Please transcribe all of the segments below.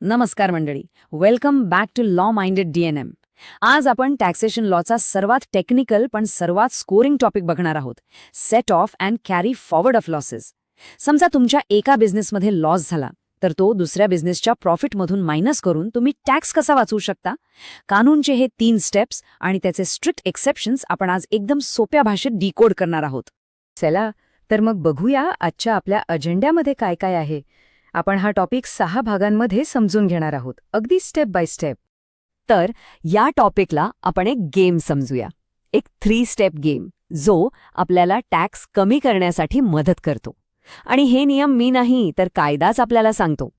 नमस्कार मंडळी. Welcome back to law minded DNM. आज आपण टॅक्सेशन लॉचा सर्वात टेक्निकल पण सर्वात स्कोरिंग टॉपिक बघणार आहोत. Set of and carry forward of losses. समजा तुमच्या एका बिझनेसमध्ये लॉस झाला तर तो दुसऱ्या बिझनेसच्या प्रॉफिटमधून मायनस करून तुम्ही टॅक्स कसा वाचवू शकता. कानूनचे हे 3 स्टेप्स आणि त्याचे स्ट्रिक्ट एक्सेप्शन्स आपण आज एकदम सोप्या भाषेत डिकोड करणार आहोत. चला तर मग बघूया आजच्या आपल्या अजेंड्यामध्ये काय काय आहे. आपण हा टॉपिक 6 भागांमध्ये समजून घेणार आहोत, अगदी स्टेप बाय स्टेप. तर या टॉपिकला आपण एक गेम समजूया, एक 3 स्टेप गेम जो आपल्याला टॅक्स कमी करण्यासाठी मदत करतो. आणि हे नियम मी नाही तर कायदाच आपल्याला सांगतो.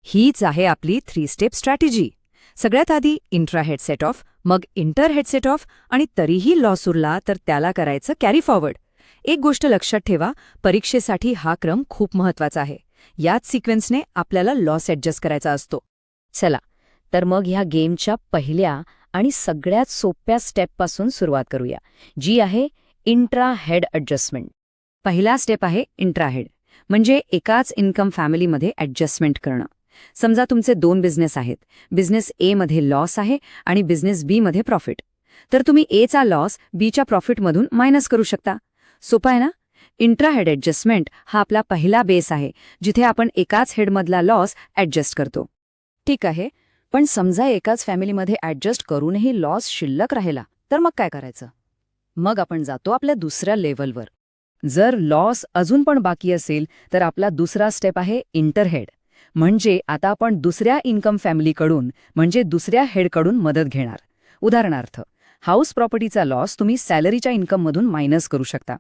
हीच आहे आपली 3 स्टेप स्ट्रॅटेजी. सगळ्यात आधी इंट्रा हेड सेट ऑफ, मग इंटर हेड सेट ऑफ, आणि तरीही लॉस उरला तर त्याला करायचं कॅरी फॉरवर्ड. एक गोष्ट लक्षात ठेवा, परीक्षेसाठी हा क्रम खूप महत्वाचा आहे. याच सिक्वेन्सने आपल्याला लॉस ॲडजस्ट करायचा असतो. चला तर मग ह्या गेमच्या पहिल्या आणि सगळ्यात सोप्या स्टेपपासून सुरुवात करूया, जी आहे इंट्रा हेड ॲडजस्टमेंट. पहिला स्टेप आहे इंट्रा हेड, म्हणजे एकाच इन्कम फॅमिलीमध्ये ॲडजस्टमेंट करणं. समजा तुमचे 2 बिझनेस आहेत. बिझनेस ए मध्ये लॉस आहे आणि बिझनेस बी मध्ये प्रॉफिट. तर तुम्ही एचा लॉस बीच्या प्रॉफिटमधून मायनस करू शकता. सोपं आहे ना. इंट्रा हेड ॲडजस्टमेंट हा आपला पहिला बेस आहे, जिथे आपण एकाच हेडमधला लॉस ॲडजस्ट करतो. ठीक आहे, पण समजा एकाच फॅमिलीमध्ये ॲडजस्ट करूनही लॉस शिल्लक राहिला तर मग काय करायचं. मग आपण जातो आपल्या दुसऱ्या लेव्हलवर. जर लॉस अजून पण बाकी असेल तर आपला दुसरा स्टेप आहे इंटरहेड, म्हणजे आता आपण दुसऱ्या इन्कम फॅमिलीकडून म्हणजे दुसऱ्या हेडकडून मदत घेणार. उदाहरणार्थ, हाऊस प्रॉपर्टीचा लॉस तुम्ही सॅलरीच्या इन्कममधून मायनस करू शकता.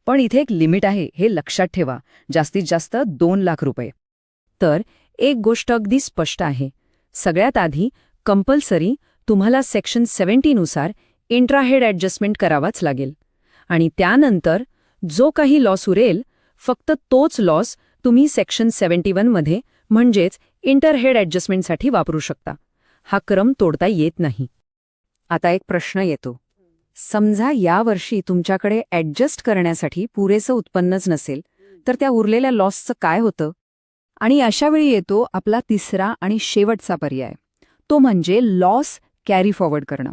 पण इथे एक लिमिट आहे, हे लक्षात ठेवा, जास्तीत जास्त 2 लाख रुपये. तर एक गोष्ट अगदी स्पष्ट आहे. सगळ्यात आधी कंपल्सरी तुम्हाला सेक्शन 70 नुसार इंट्राहेड ॲडजस्टमेंट करावाच लागेल. आणि त्यानंतर जो काही लॉस उरेल, फक्त तोच लॉस तुम्ही सेक्शन 71 मध्ये म्हणजेच इंटरहेड ॲडजस्टमेंटसाठी वापरू शकता. हा क्रम तोडता येत नाही. आता एक प्रश्न येतो. समजा यावर्षी तुमच्याकडे ॲडजस्ट करण्यासाठी पुरेसं उत्पन्नच नसेल तर त्या उरलेल्या लॉसचं काय होतं. आणि अशावेळी येतो आपला तिसरा आणि शेवटचा पर्याय, तो म्हणजे लॉस कॅरी फॉरवर्ड करणं.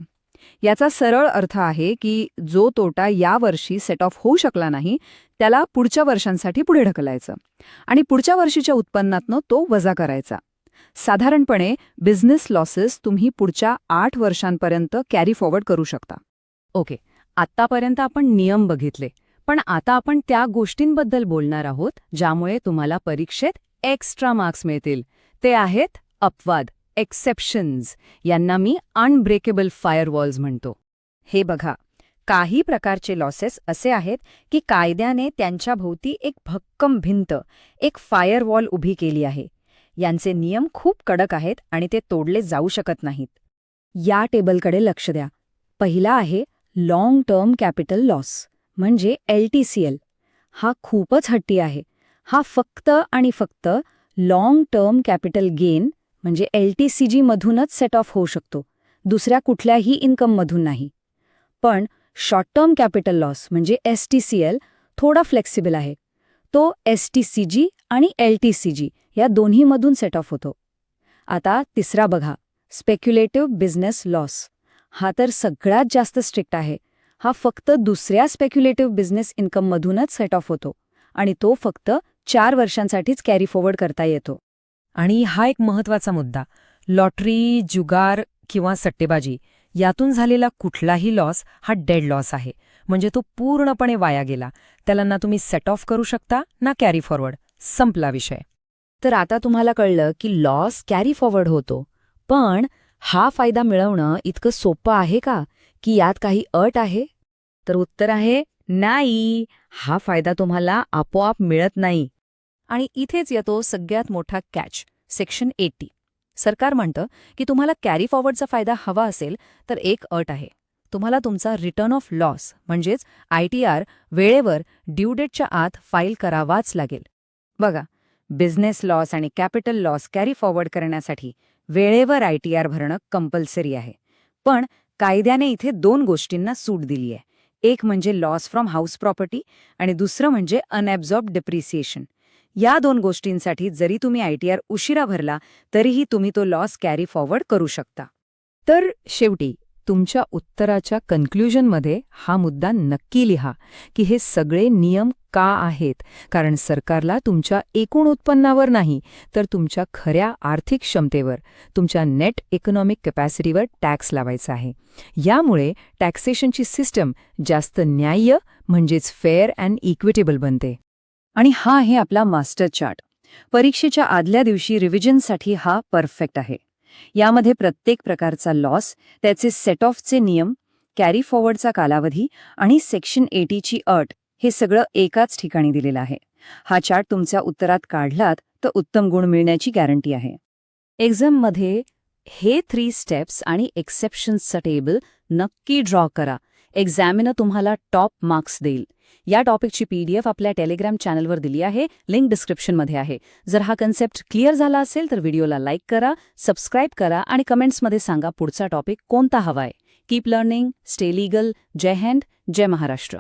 याचा सरळ अर्थ आहे की जो तोटा यावर्षी सेट ऑफ होऊ शकला नाही त्याला पुढच्या वर्षांसाठी पुढे ढकलायचं आणि पुढच्या वर्षीच्या उत्पन्नातनं तो वजा करायचा. साधारणपणे बिझनेस लॉसेस तुम्ही पुढच्या 8 वर्षांपर्यंत कॅरी फॉरवर्ड करू शकता. ओके, आत्तापर्यंत आपण नियम बघितले, पण आता आपण त्या गोष्टींबद्दल बोलणार आहोत ज्यामुळे तुम्हाला परीक्षेत एक्स्ट्रा मार्क्स मिळतील. ते आहेत अपवाद, एक्सेप्शन्स. यांना मी अनब्रेकेबल फायरवॉल्स म्हणतो. हे बघा, काही प्रकारचे लॉसेस असे आहेत की कायद्याने त्यांच्या भोवती एक भक्कम भिंत, एक फायरवॉल उभी केली आहे. यांचे नियम खूप कडक आहेत आणि ते तोडले जाऊ शकत नाहीत. या टेबलकडे लक्ष द्या. पहिला आहे लॉंग टर्म कॅपिटल लॉस, म्हणजे LTCL. हा खूपच हट्टी आहे. हा फक्त आणि फक्त लॉंग टर्म कॅपिटल गेन म्हणजे LTCG मधूनच सेट ऑफ होऊ शकतो, दुसऱ्या कुठल्याही इन्कममधून नाही. पण शॉर्ट टर्म कॅपिटल लॉस म्हणजे STCL थोडा फ्लेक्सिबल आहे. तो STCG आणि LTCG या दोन्हीमधून सेट ऑफ होतो. आता तिसरा बघा, स्पेक्युलेटिव्ह बिझनेस लॉस. हा तर सगळ्यात जास्त स्ट्रिक्ट आहे. हा फक्त दुसऱ्या स्पेक्युलेटिव्ह बिझनेस इन्कममधूनच सेट ऑफ होतो आणि तो फक्त 4 वर्षांसाठीच कॅरी फॉरवर्ड करता येतो. आणि हा एक महत्वाचा मुद्दा, लॉटरी, जुगार किंवा सट्टेबाजी यातून झालेला कुठलाही लॉस हा डेड लॉस आहे, म्हणजे तो पूर्णपणे वाया गेला. त्याला ना तुम्ही सेट ऑफ करू शकता ना कॅरी फॉरवर्ड. संपला विषय. तर आता तुम्हाला कळलं की लॉस कॅरी फॉरवर्ड होतो, पण हा फायदा मिळवणं इतकं सोपं आहे का, की यात काही अट आहे. तर उत्तर आहे नाही. हा फायदा तुम्हाला आपोआप मिळत नाही. आणि इथेच येतो सगळ्यात मोठा कॅच, सेक्शन 80. सरकार म्हणतं की तुम्हाला कॅरी फॉरवर्डचा फायदा हवा असेल तर एक अट आहे. तुम्हाला तुमचा रिटर्न ऑफ लॉस म्हणजेच ITR वेळेवर ड्यू डेटच्या आत फाईल करावाच लागेल. बघा, बिझनेस लॉस आणि कॅपिटल लॉस कॅरी फॉरवर्ड करण्यासाठी वेळेवर ITR भरणं कंपल्सरी आहे. पण कायद्याने इथे 2 गोष्टींना सूट दिली आहे. एक म्हणजे लॉस फ्रॉम हाऊस प्रॉपर्टी आणि दुसरं म्हणजे अनॲब्झॉर्ब्ड डिप्रिसिएशन. या 2 गोष्टींसाठी जरी तुम्ही ITR उशिरा भरला तरीही तुम्ही तो लॉस कॅरी फॉरवर्ड करू शकता. तर शेवटी तुमच्या उत्तराच्या कन्क्ल्युजनमध्ये हा मुद्दा नक्की लिहा की हे सगळे नियम का आहेत, कारण सरकारला तुमच्या एकूण उत्पन्नावर नाही तर तुमच्या खऱ्या आर्थिक क्षमतेवर, तुमच्या नेट इकॉनॉमिक कॅपॅसिटीवर टॅक्स लावायचा आहे. यामुळे टॅक्सेशनची सिस्टम जास्त न्याय्य म्हणजेच फेअर अँड इक्विटेबल बनते. आणि हा आहे आपला मास्टर चार्ट. परीक्षेच्या आदल्या दिवशी रिव्हिजनसाठी हा परफेक्ट आहे. यामध्ये प्रत्येक प्रकारचा लॉस, त्याचे सेट ऑफचे नियम, कॅरी फॉरवर्डचा कालावधी आणि सेक्शन 80 ची अट हे सगळं एकाच ठिकाणी दिलेलं आहे. हा चार्ट तुमच्या उत्तरात काढलात तर उत्तम गुण मिळण्याची गॅरंटी आहे. एक्झाममध्ये हे 3 स्टेप्स आणि एक्सेप्शन्सचं टेबल नक्की ड्रॉ करा. एक्झामिनर तुम्हाला टॉप मार्क्स देईल. या टॉपिकची PDF आपल्या टेलिग्राम चॅनलवर दिली आहे, लिंक डिस्क्रिप्शनमध्ये आहे. जर हा कन्सेप्ट क्लिअर झाला असेल तर व्हिडिओला लाईक करा, सबस्क्राईब करा आणि कमेंट्समध्ये सांगा पुढचा टॉपिक कोणता हवाय. Keep learning, stay legal. जय हिंद, जय महाराष्ट्र.